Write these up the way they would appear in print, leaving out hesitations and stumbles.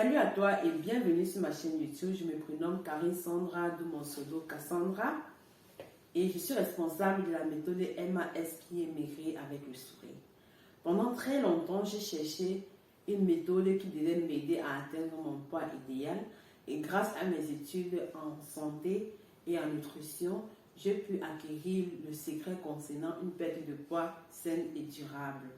Salut à toi et bienvenue sur ma chaîne YouTube. Je me prénomme Karine Sandra, de mon pseudo Cassandra. Et je suis responsable de la méthode MAS qui est maigrir avec le sourire. Pendant très longtemps, j'ai cherché une méthode qui devait m'aider à atteindre mon poids idéal. Et grâce à mes études en santé et en nutrition, j'ai pu acquérir le secret concernant une perte de poids saine et durable.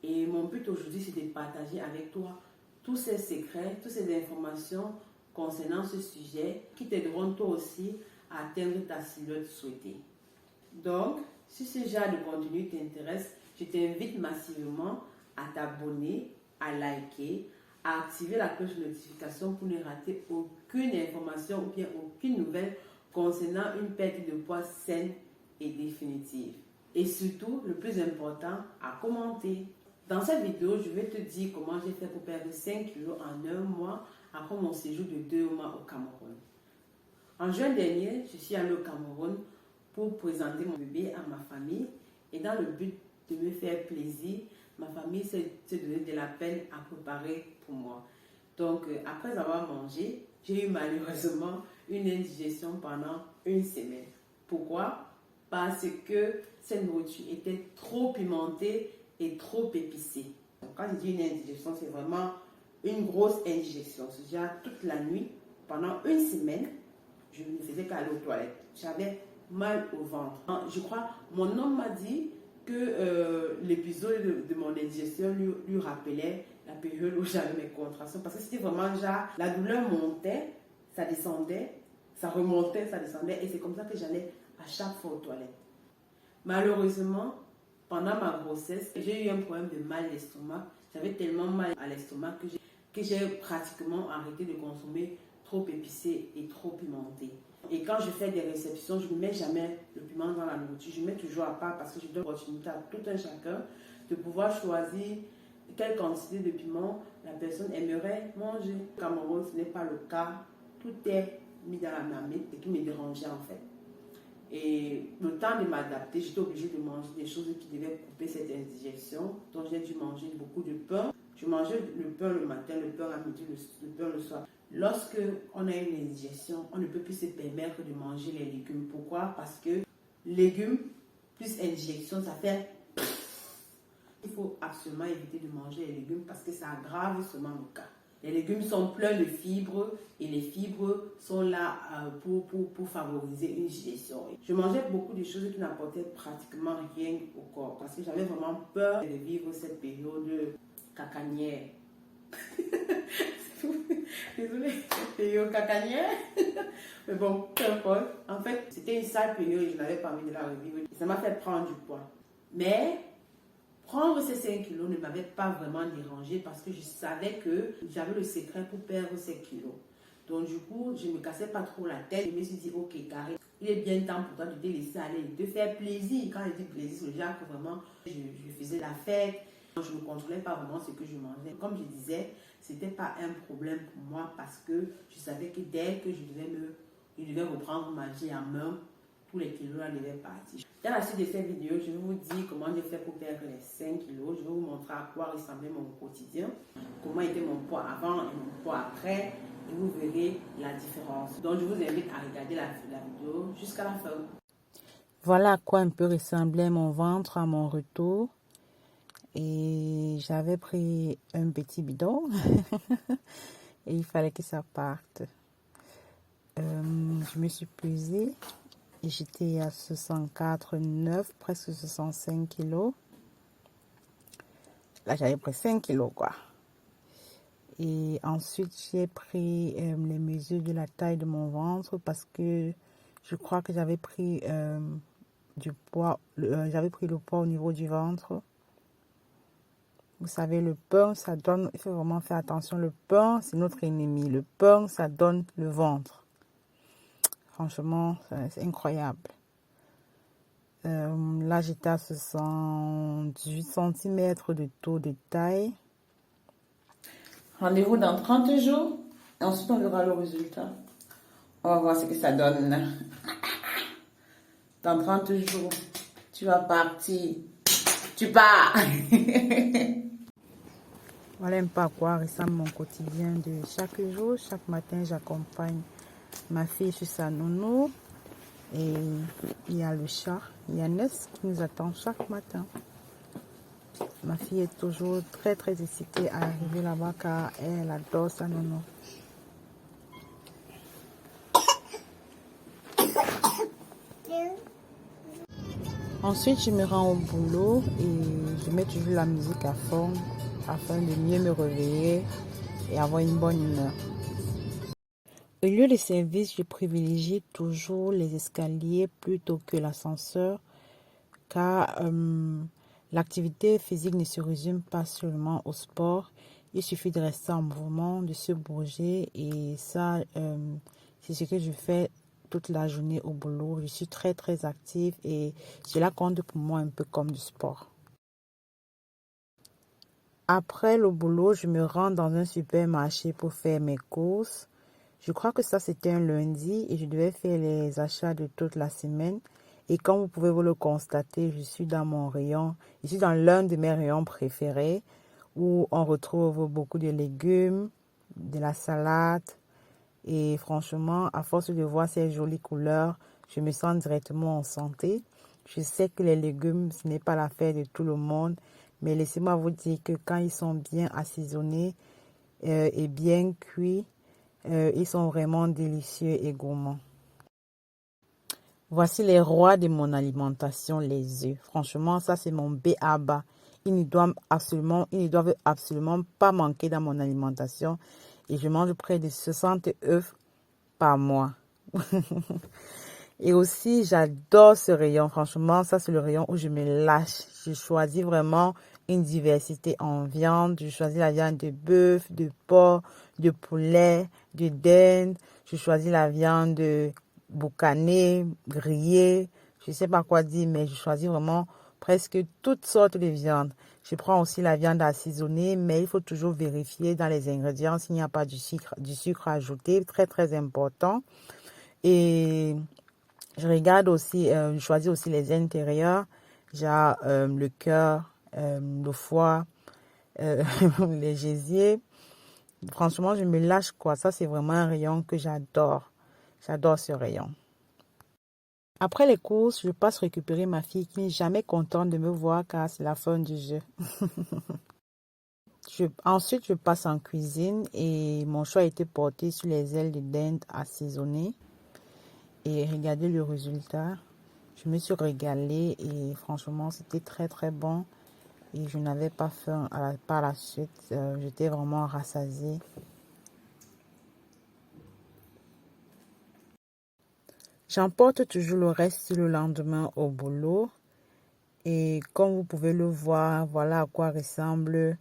Et mon but aujourd'hui, c'est de partager avec toi tous ces secrets, toutes ces informations concernant ce sujet qui t'aideront toi aussi à atteindre ta silhouette souhaitée. Donc, si ce genre de contenu t'intéresse, je t'invite massivement à t'abonner, à liker, à activer la cloche de notification pour ne rater aucune information ou bien aucune nouvelle concernant une perte de poids saine et définitive. Et surtout, le plus important, à commenter. Dans cette vidéo, je vais te dire comment j'ai fait pour perdre 5 kilos en un mois après mon séjour de 2 mois au Cameroun. En juin dernier, je suis allée au Cameroun pour présenter mon bébé à ma famille et dans le but de me faire plaisir, ma famille s'est donné de la peine à préparer pour moi. Donc, après avoir mangé, j'ai eu malheureusement une indigestion pendant une semaine. Pourquoi? Parce que cette nourriture était trop pimentée et trop épicée. Quand je dis une indigestion, c'est vraiment une grosse indigestion. C'est-à-dire toute la nuit, pendant une semaine, je ne faisais qu'aller aux toilettes. J'avais mal au ventre. Je crois, mon homme m'a dit que l'épisode de mon indigestion lui rappelait la période où j'avais mes contractions. Parce que c'était vraiment genre, la douleur montait, ça descendait, ça remontait, ça descendait. Et c'est comme ça que j'allais à chaque fois aux toilettes. Malheureusement, pendant ma grossesse, j'ai eu un problème de mal d'estomac. J'avais tellement mal à l'estomac que j'ai pratiquement arrêté de consommer trop épicé et trop pimenté. Et quand je fais des réceptions, je ne mets jamais le piment dans la nourriture. Je mets toujours à part parce que je donne l'opportunité à tout un chacun de pouvoir choisir quelle quantité de piment la personne aimerait manger. Au Cameroun, ce n'est pas le cas. Tout est mis dans la marmite et qui me dérangeait en fait. Et le temps de m'adapter, j'étais obligée de manger des choses qui devaient couper cette indigestion. Donc j'ai dû manger beaucoup de pain. Je mangeais le pain le matin, le pain à midi, le pain le soir. Lorsque on a une indigestion, on ne peut plus se permettre de manger les légumes. Pourquoi? Parce que légumes plus indigestion, ça fait... Il faut absolument éviter de manger les légumes parce que ça aggrave seulement le cas. Les légumes sont pleins de fibres et les fibres sont là pour favoriser une digestion. Je mangeais beaucoup de choses qui n'apportaient pratiquement rien au corps parce que j'avais vraiment peur de vivre cette période cacanière. Désolée, période cacanière. Mais bon, peu importe. En fait, c'était une sale période et je n'avais pas envie de la revivre. Et ça m'a fait prendre du poids. Mais prendre ces 5 kilos ne m'avait pas vraiment dérangé parce que je savais que j'avais le secret pour perdre ces kilos. Donc du coup, je ne me cassais pas trop la tête. Je me suis dit, ok, Karine, il est bien temps pour toi de te laisser aller, de te faire plaisir. Quand je dis plaisir, c'est le genre que vraiment, je faisais la fête. Je ne contrôlais pas vraiment ce que je mangeais. Comme je disais, ce n'était pas un problème pour moi parce que je savais que dès que je devais reprendre ma vie en main, tous les kilos là devaient partir. Dans la suite de cette vidéo, je vais vous dire comment j'ai fait pour perdre les 5 kilos. Je vais vous montrer à quoi ressemblait mon quotidien, comment était mon poids avant et mon poids après. Et vous verrez la différence. Donc, je vous invite à regarder la vidéo jusqu'à la fin. Voilà à quoi un peu ressemblait mon ventre à mon retour. Et j'avais pris un petit bidon et il fallait que ça parte. Je me suis pesée et j'étais à 64,9, presque 65 kilos. Là, j'avais pris 5 kilos, quoi. Et ensuite, j'ai pris les mesures de la taille de mon ventre parce que je crois que j'avais pris du poids. J'avais pris le poids au niveau du ventre. Vous savez, le pain, ça donne... Il faut vraiment faire attention. Le pain, c'est notre ennemi. Le pain, ça donne le ventre. Franchement, c'est incroyable. Là, j'étais à 78 cm de taux de taille. Rendez-vous dans 30 jours. Et ensuite, on verra le résultat. On va voir ce que ça donne. Dans 30 jours, tu vas partir. Tu pars. Voilà un peu à quoi ressemble mon quotidien de chaque jour. Chaque matin, j'accompagne ma fille sur sa nounou. Et il y a le chat, Yannès, qui nous attend chaque matin. Ma fille est toujours très très excitée à arriver là-bas car elle adore sa nounou. Ensuite, je me rends au boulot et je mets toujours la musique à fond afin de mieux me réveiller et avoir une bonne humeur. Au lieu de service, je privilégie toujours les escaliers plutôt que l'ascenseur car l'activité physique ne se résume pas seulement au sport. Il suffit de rester en mouvement, de se bouger et ça, c'est ce que je fais toute la journée au boulot. Je suis très très active et cela compte pour moi un peu comme du sport. Après le boulot, je me rends dans un supermarché pour faire mes courses. Je crois que ça c'était un lundi et je devais faire les achats de toute la semaine. Et comme vous pouvez vous le constater, je suis dans mon rayon, je suis dans l'un de mes rayons préférés où on retrouve beaucoup de légumes, de la salade. Et franchement, à force de voir ces jolies couleurs, je me sens directement en santé. Je sais que les légumes, ce n'est pas l'affaire de tout le monde, mais laissez-moi vous dire que quand ils sont bien assaisonnés et bien cuits, ils sont vraiment délicieux et gourmands. Voici les rois de mon alimentation, les œufs. Franchement, ça c'est mon b.a.-ba. Ils ne doivent absolument pas manquer dans mon alimentation. Et je mange près de 60 œufs par mois. Et aussi, j'adore ce rayon. Franchement, ça, c'est le rayon où je me lâche. Je choisis vraiment une diversité en viande. Je choisis la viande de bœuf, de porc, de poulet, de dinde. Je choisis la viande boucanée, grillée. Je ne sais pas quoi dire, mais je choisis vraiment presque toutes sortes de viandes. Je prends aussi la viande assaisonnée, mais il faut toujours vérifier dans les ingrédients s'il n'y a pas du sucre ajouté. Très, très important. Et je regarde aussi, je choisis aussi les intérieurs, genre le cœur, le foie, les gésiers. Franchement, je me lâche quoi. Ça, c'est vraiment un rayon que j'adore. J'adore ce rayon. Après les courses, je passe récupérer ma fille qui n'est jamais contente de me voir car c'est la fin du jeu. Ensuite, je passe en cuisine et mon choix a été porté sur les ailes de dinde assaisonnées. Et regardez le résultat. Je me suis régalée et franchement, c'était très très bon. Et je n'avais pas faim par la suite. J'étais vraiment rassasiée. J'emporte toujours le reste le lendemain au boulot. Et comme vous pouvez le voir, voilà à quoi ressemble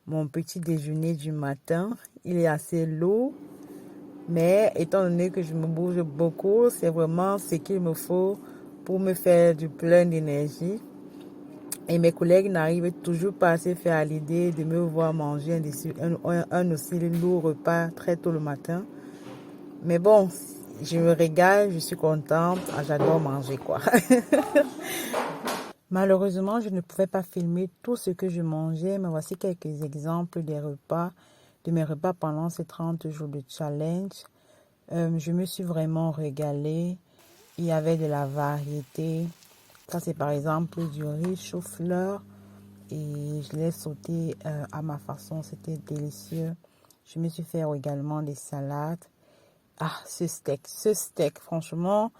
mon petit déjeuner du matin. Il est assez lourd. Mais étant donné que je me bouge beaucoup, c'est vraiment ce qu'il me faut pour me faire du plein d'énergie. Et mes collègues n'arrivent toujours pas à se faire à l'idée de me voir manger un aussi lourd repas très tôt le matin. Mais bon, je me régale, je suis contente, j'adore manger quoi. Malheureusement, je ne pouvais pas filmer tout ce que je mangeais, mais voici quelques exemples de mes repas pendant ces 30 jours de challenge. Je me suis vraiment régalée. Il y avait de la variété. Ça, c'est par exemple du riz chou-fleur. Et je l'ai sauté à ma façon. C'était délicieux. Je me suis fait également des salades. Ah, ce steak, franchement.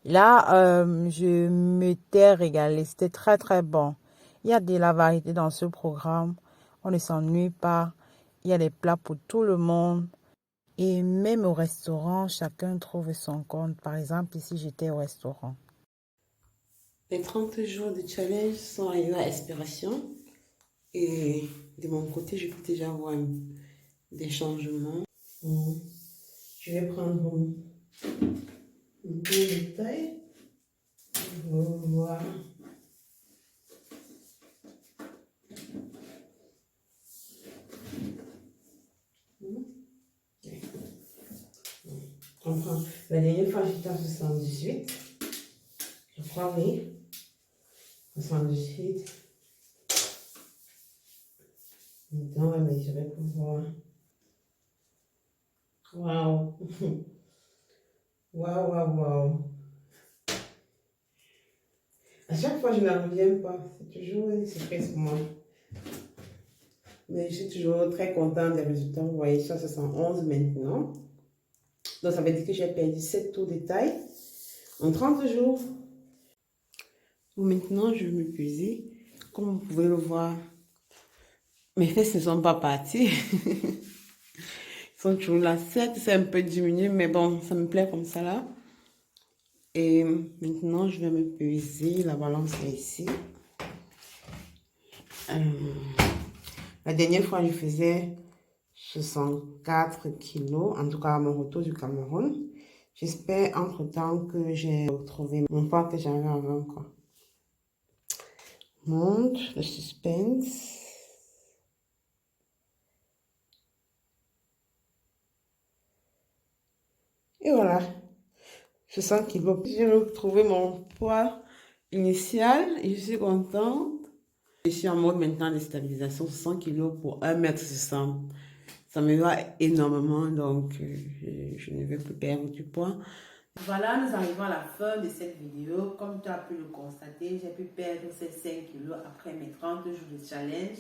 Là, je m'étais régalée. C'était très, très bon. Il y a de la variété dans ce programme. On ne s'ennuie pas. Il y a des plats pour tout le monde. Et même au restaurant, chacun trouve son compte. Par exemple, ici, j'étais au restaurant. Les 30 jours de challenge sont arrivés à expiration. Et de mon côté, je peux déjà voir des changements. Je vais prendre un peu de taille. Voilà. On prend. La dernière fois, j'étais à 78. Je crois, oui. 78. Maintenant, on va mesurer pour voir. Waouh! Waouh, waouh, waouh! À chaque fois, je n'en reviens pas. C'est toujours une surprise pour moi. Mais je suis toujours très contente des résultats. Vous voyez, ça, 111 maintenant. Donc, ça veut dire que j'ai perdu 7 tours de taille en 30 jours. Bon, maintenant, je vais me peser. Comme vous pouvez le voir, mes fesses ne sont pas parties. Ils sont toujours là. Certes, c'est un peu diminué, mais bon, ça me plaît comme ça là. Et maintenant, je vais me peser. La balance est ici. La dernière fois, je faisais 64 kilos, en tout cas à mon retour du Cameroun. J'espère entre-temps que j'ai retrouvé mon poids que j'avais avant, quoi. Monte, le suspense. Et voilà, 60 kilos. J'ai retrouvé mon poids initial et je suis contente. Je suis en mode maintenant de stabilisation, 60 kilos pour 1m60. Ça me va énormément, donc je ne veux plus perdre du poids. Voilà, nous arrivons à la fin de cette vidéo. Comme tu as pu le constater, j'ai pu perdre ces 5 kilos après mes 30 jours de challenge.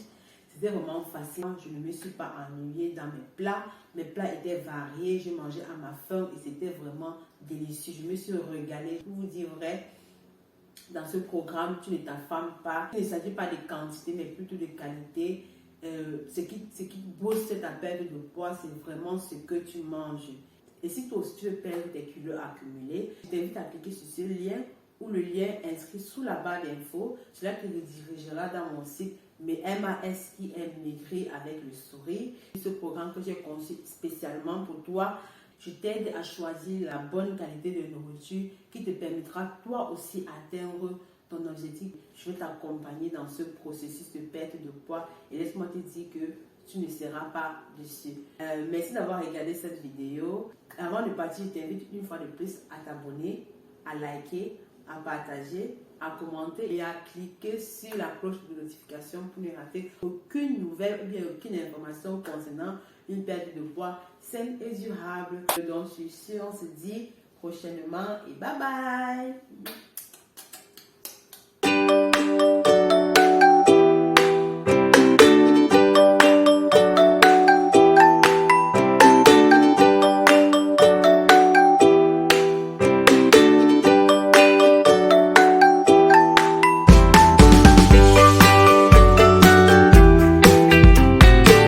C'était vraiment facile. Je ne me suis pas ennuyée dans mes plats. Mes plats étaient variés. Je mangeais à ma faim et c'était vraiment délicieux. Je me suis régalée. Pour vous dire vrai, dans ce programme, tu ne t'affames pas. Il ne s'agit pas de quantité, mais plutôt de qualité. Ce qui booste ta perte de poids, c'est vraiment ce que tu manges. Et si toi aussi tu veux perdre tes kilos accumulés, je t'invite à cliquer sur ce lien ou le lien inscrit sous la barre d'infos. Cela te redirigera dans mon site mais MAS qui aime maigrir avec le sourire. Ce programme que j'ai conçu spécialement pour toi, je t'aide à choisir la bonne qualité de nourriture qui te permettra toi aussi atteindre ton objectif. Je vais t'accompagner dans ce processus de perte de poids et laisse-moi te dire que tu ne seras pas déçu. Merci d'avoir regardé cette vidéo. Avant de partir, je t'invite une fois de plus à t'abonner, à liker, à partager, à commenter et à cliquer sur la cloche de notification pour ne rater aucune nouvelle ou bien aucune information concernant une perte de poids saine et durable. Donc, sur ce, on se dit prochainement et bye bye!